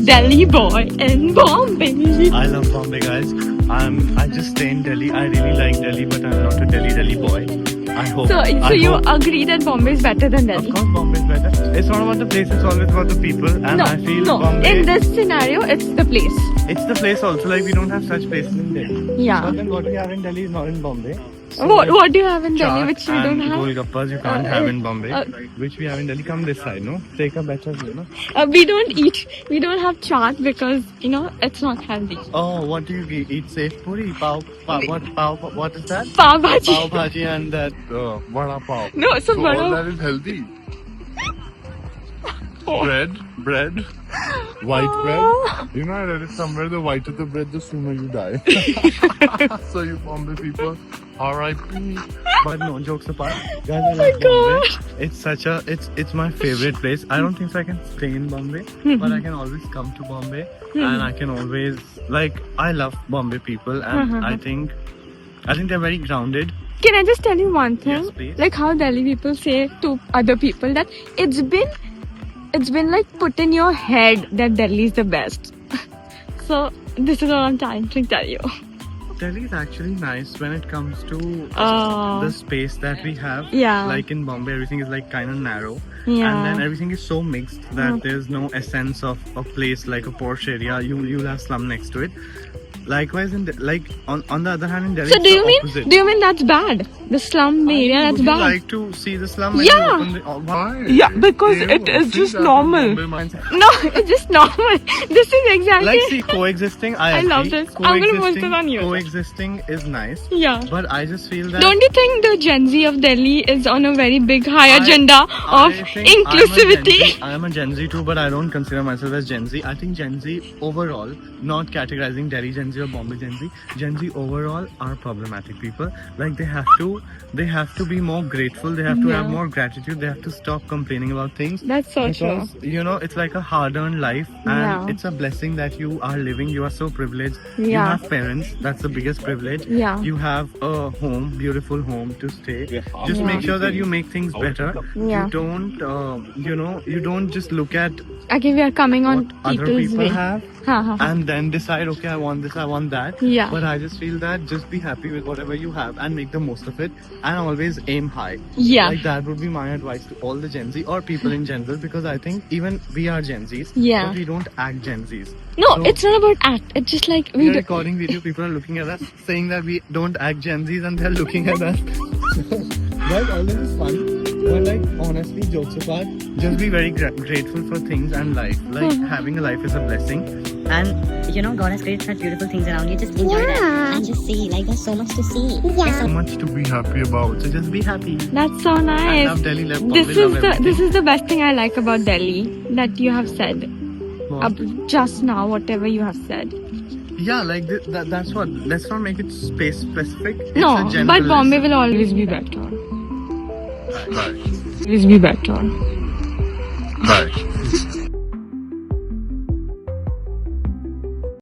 Delhi boy in Bombay. I love Bombay, guys. I just stay in Delhi. I really like Delhi, but I'm not a Delhi boy. I hope. So you agree that Bombay is better than Delhi? Of course, Bombay is better. It's not about the place. It's always about the people. And I feel Bombay. In this scenario, it's the place. It's the place also. Like we don't have such places in Delhi. Yeah. But then what we have in Delhi is not in Bombay. So What do you have in Delhi chaat which we don't and have? Golgappas you can't have in Bombay, which we have in Delhi. Come this side, no? Take a better view, no? We don't have chaat because it's not healthy. Oh, what do you eat? Safe puri, what is that? Pav bhaji. Pav bhaji and that vada pav. No, so So all that is healthy. Bread, white bread. You know, I read it somewhere, the whiter the bread, the sooner you die. So you Bombay people, R.I.P. But no, jokes apart, guys, I love Bombay. It's my favorite place. I don't think so I can stay in Bombay, but I can always come to Bombay, and I can always I love Bombay people, and I think they're very grounded. Can I just tell you one thing? Yes, please. Like how Delhi people say to other people that it's been like put in your head that Delhi is the best. So this is what I'm trying to tell you. Delhi is actually nice when it comes to the space that we have. Yeah. Like in Bombay, everything is like kind of narrow. Yeah. And then everything is so mixed that there's no essence of a place like a posh area. You'll have slum next to it. Likewise, on the other hand, in Delhi, So it's do you the mean opposite. that's bad? The slum area, that's Would bad. you like to see the slum? When Yeah. You open the, Why? Yeah, because Ew, it is see just that in normal. Bombay, man. No, it's just normal. This is exactly. Like, see, coexisting, I agree. love this. I'm gonna post it on YouTube. Coexisting is nice. Yeah. But I just feel that... Don't you think the Gen Z of Delhi is on a very big high agenda of I think inclusivity? I am a Gen Z too, but I don't consider myself as Gen Z. I think Gen Z overall, not categorizing Delhi Gen Z or Bombay Gen Z overall are problematic people. Like they have to be more grateful. They have to have more gratitude. They have to stop complaining about things. That's so true. Because it's like a hard-earned life, and it's a blessing that you are living. You are so privileged. You Yeah. have parents. That's the biggest privilege. Yeah. You have a home, beautiful home to stay. Just make sure that you make things better. Yeah. You don't just look at Okay, we are coming on what other people's people way. have Ha. and then decide, okay, I want this, I want that. Yeah. But I just feel that just be happy with whatever you have and make the most of it, and always aim high. Yeah. Like that would be my advice to all the Gen Z or people in general, because I think even we are Gen Zs, Yeah. but we don't act Gen Zs. No, So- it's not about act. It's just like We we are do. recording video, people are looking at us saying that we don't act Gen Zs, and they're looking at us. Guys, all this is fun. But honestly, jokes apart, just be very grateful for things and life. Having a life is a blessing. And God has created such beautiful things around you. Just enjoy that and just see. Like there's so much to see. There's So much to be happy about. So just be happy. That's so I nice. love Delhi. Love This Bombay, love everything. this is the best thing I like about Delhi that you have said. Just now, whatever you have said. Yeah, that's what. Let's not make it space specific. It's No, a but general Bombay lesson. will always be better. Bye. Always be better. Bye.